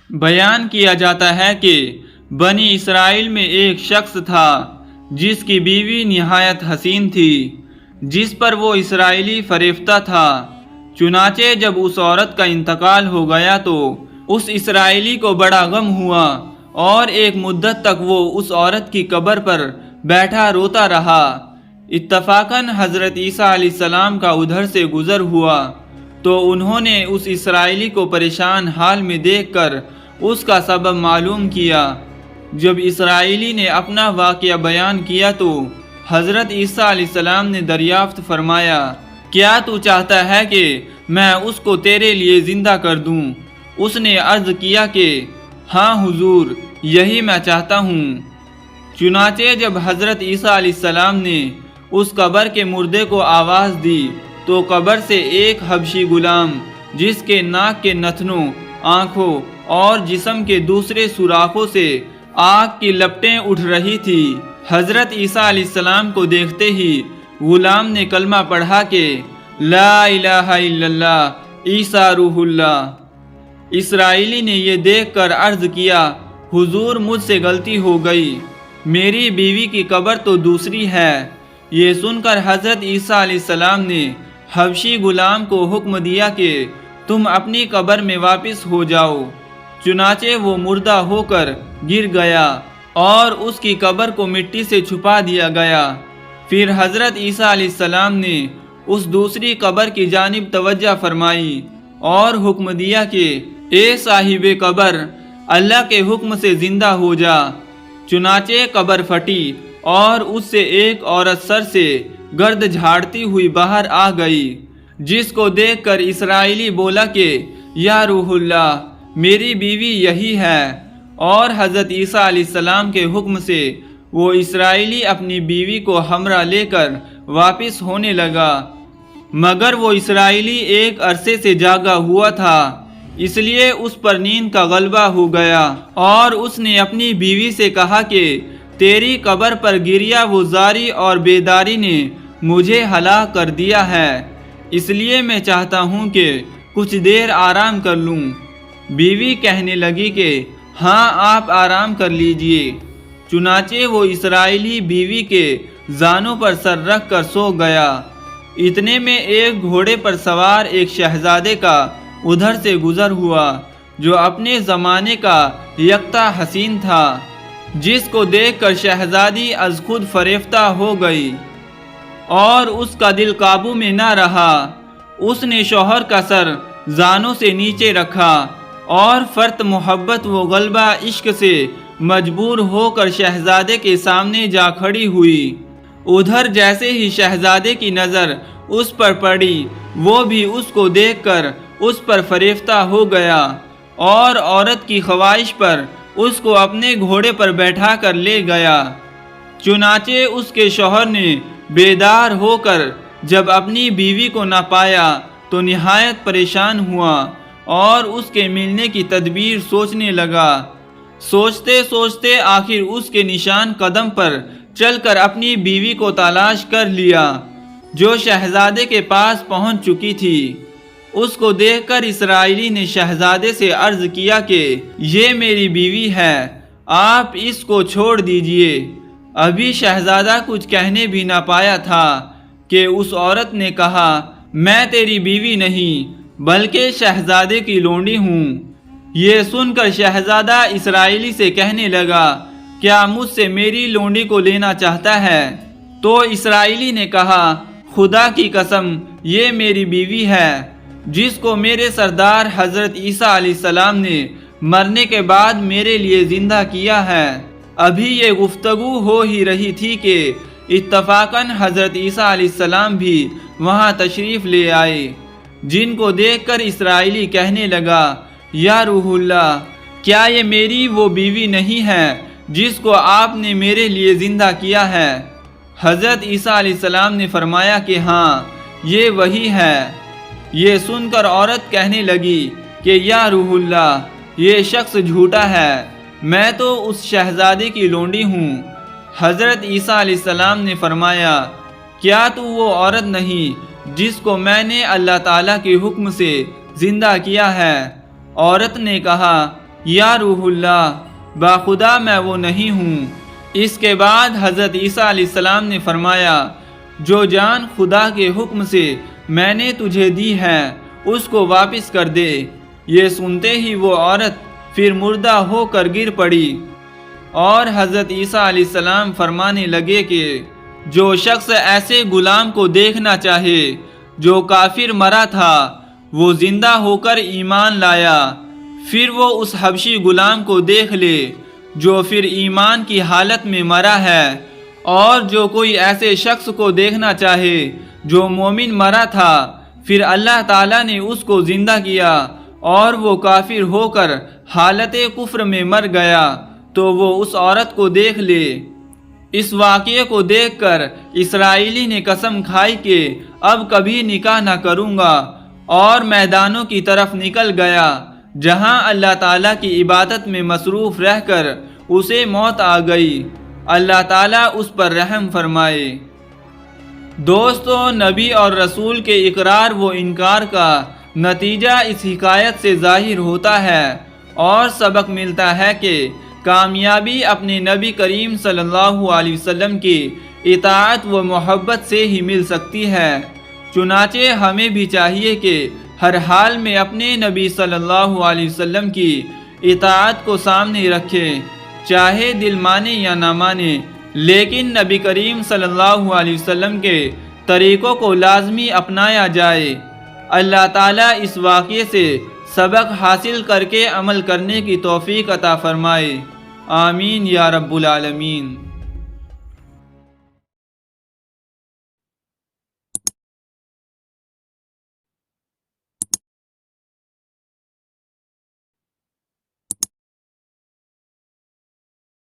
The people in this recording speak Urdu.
بیان کیا جاتا ہے کہ بنی اسرائیل میں ایک شخص تھا جس کی بیوی نہایت حسین تھی، جس پر وہ اسرائیلی فریفتہ تھا۔ چنانچہ جب اس عورت کا انتقال ہو گیا تو اس اسرائیلی کو بڑا غم ہوا اور ایک مدت تک وہ اس عورت کی قبر پر بیٹھا روتا رہا۔ اتفاقاً حضرت عیسیٰ علیہ السلام کا ادھر سے گزر ہوا تو انہوں نے اس اسرائیلی کو پریشان حال میں دیکھ کر اس کا سبب معلوم کیا۔ جب اسرائیلی نے اپنا واقعہ بیان کیا تو حضرت عیسیٰ علیہ السلام نے دریافت فرمایا، کیا تو چاہتا ہے کہ میں اس کو تیرے لیے زندہ کر دوں؟ اس نے عرض کیا کہ ہاں حضور، یہی میں چاہتا ہوں۔ چنانچہ جب حضرت عیسیٰ علیہ السلام نے اس قبر کے مردے کو آواز دی تو قبر سے ایک حبشی غلام جس کے ناک کے نتنوں، آنکھوں اور جسم کے دوسرے سوراخوں سے آگ کی لپٹیں اٹھ رہی تھی، حضرت عیسیٰ علیہ السلام کو دیکھتے ہی غلام نے کلمہ پڑھا کہ لا الہ الا اللہ عیسیٰ روح اللہ۔ اسرائیلی نے یہ دیکھ کر عرض کیا، حضور مجھ سے غلطی ہو گئی، میری بیوی کی قبر تو دوسری ہے۔ یہ سن کر حضرت عیسیٰ علیہ السلام نے حبشی غلام کو حکم دیا کہ تم اپنی قبر میں واپس ہو جاؤ۔ چنانچہ وہ مردہ ہو کر گر گیا اور اس کی قبر کو مٹی سے چھپا دیا گیا۔ پھر حضرت عیسیٰ علیہ السلام نے اس دوسری قبر کی جانب توجہ فرمائی اور حکم دیا کہ اے صاحب قبر، اللہ کے حکم سے زندہ ہو جا۔ چنانچہ قبر پھٹی اور اس سے ایک عورت سر سے گرد جھاڑتی ہوئی باہر آ گئی، جس کو دیکھ کر اسرائیلی بولا کہ یا روح اللہ، میری بیوی یہی ہے۔ اور حضرت عیسیٰ علیہ السلام کے حکم سے وہ اسرائیلی اپنی بیوی کو ہمراہ لے کر واپس ہونے لگا، مگر وہ اسرائیلی ایک عرصے سے جاگا ہوا تھا، اس لیے اس پر نیند کا غلبہ ہو گیا اور اس نے اپنی بیوی سے کہا کہ تیری قبر پر گریا وہ زاری اور بیداری نے مجھے ہلاک کر دیا ہے، اس لیے میں چاہتا ہوں کہ کچھ دیر آرام کر لوں۔ بیوی کہنے لگی کہ ہاں آپ آرام کر لیجئے۔ چنانچہ وہ اسرائیلی بیوی کے زانوں پر سر رکھ کر سو گیا۔ اتنے میں ایک گھوڑے پر سوار ایک شہزادے کا ادھر سے گزر ہوا جو اپنے زمانے کا یکتا حسین تھا، جس کو دیکھ کر شہزادی از خود فریفتہ ہو گئی اور اس کا دل قابو میں نہ رہا۔ اس نے شوہر کا سر زانوں سے نیچے رکھا اور فرط محبت و غلبہ عشق سے مجبور ہو کر شہزادے کے سامنے جا کھڑی ہوئی۔ ادھر جیسے ہی شہزادے کی نظر اس پر پڑی، وہ بھی اس کو دیکھ کر اس پر فریفتہ ہو گیا اور عورت کی خواہش پر اس کو اپنے گھوڑے پر بیٹھا کر لے گیا۔ چنانچہ اس کے شوہر نے بیدار ہو کر جب اپنی بیوی کو نہ پایا تو نہایت پریشان ہوا اور اس کے ملنے کی تدبیر سوچنے لگا۔ سوچتے سوچتے آخر اس کے نشان قدم پر چل کر اپنی بیوی کو تلاش کر لیا، جو شہزادے کے پاس پہنچ چکی تھی۔ اس کو دیکھ کر اسرائیلی نے شہزادے سے عرض کیا کہ یہ میری بیوی ہے، آپ اس کو چھوڑ دیجئے۔ ابھی شہزادہ کچھ کہنے بھی نہ پایا تھا کہ اس عورت نے کہا، میں تیری بیوی نہیں بلکہ شہزادے کی لونڈی ہوں۔ یہ سن کر شہزادہ اسرائیلی سے کہنے لگا، کیا مجھ سے میری لونڈی کو لینا چاہتا ہے؟ تو اسرائیلی نے کہا، خدا کی قسم یہ میری بیوی ہے، جس کو میرے سردار حضرت عیسیٰ علیہ السلام نے مرنے کے بعد میرے لیے زندہ کیا ہے۔ ابھی یہ گفتگو ہو ہی رہی تھی کہ اتفاقاً حضرت عیسیٰ علیہ السلام بھی وہاں تشریف لے آئے، جن کو دیکھ کر اسرائیلی کہنے لگا، یا روح اللہ، کیا یہ میری وہ بیوی نہیں ہے جس کو آپ نے میرے لیے زندہ کیا ہے؟ حضرت عیسیٰ علیہ السلام نے فرمایا کہ ہاں یہ وہی ہے۔ یہ سن کر عورت کہنے لگی کہ یا روح اللہ، یہ شخص جھوٹا ہے، میں تو اس شہزادے کی لونڈی ہوں۔ حضرت عیسیٰ علیہ السلام نے فرمایا، کیا تو وہ عورت نہیں جس کو میں نے اللہ تعالیٰ کے حکم سے زندہ کیا ہے؟ عورت نے کہا، یا روح اللہ، باخدا میں وہ نہیں ہوں۔ اس کے بعد حضرت عیسیٰ علیہ السلام نے فرمایا، جو جان خدا کے حکم سے میں نے تجھے دی ہے اس کو واپس کر دے۔ یہ سنتے ہی وہ عورت پھر مردہ ہو کر گر پڑی، اور حضرت عیسیٰ علیہ السلام فرمانے لگے کہ جو شخص ایسے غلام کو دیکھنا چاہے جو کافر مرا تھا، وہ زندہ ہو کر ایمان لایا، پھر وہ اس حبشی غلام کو دیکھ لے جو پھر ایمان کی حالت میں مرا ہے، اور جو کوئی ایسے شخص کو دیکھنا چاہے جو مومن مرا تھا، پھر اللہ تعالیٰ نے اس کو زندہ کیا اور وہ کافر ہو کر حالت کفر میں مر گیا، تو وہ اس عورت کو دیکھ لے۔ اس واقعے کو دیکھ کر اسرائیلی نے قسم کھائی کہ اب کبھی نکاح نہ کروں گا، اور میدانوں کی طرف نکل گیا جہاں اللہ تعالیٰ کی عبادت میں مصروف رہ کر اسے موت آ گئی۔ اللہ تعالیٰ اس پر رحم فرمائے۔ دوستو، نبی اور رسول کے اقرار و انکار کا نتیجہ اس حکایت سے ظاہر ہوتا ہے، اور سبق ملتا ہے کہ کامیابی اپنے نبی کریم صلی اللہ علیہ وسلم کی اطاعت و محبت سے ہی مل سکتی ہے۔ چنانچہ ہمیں بھی چاہیے کہ ہر حال میں اپنے نبی صلی اللہ علیہ وسلم کی اطاعت کو سامنے رکھیں، چاہے دل مانے یا نہ مانے، لیکن نبی کریم صلی اللہ علیہ وسلم کے طریقوں کو لازمی اپنایا جائے۔ اللہ تعالیٰ اس واقعے سے سبق حاصل کر کے عمل کرنے کی توفیق عطا فرمائے۔ آمین یا رب العالمین۔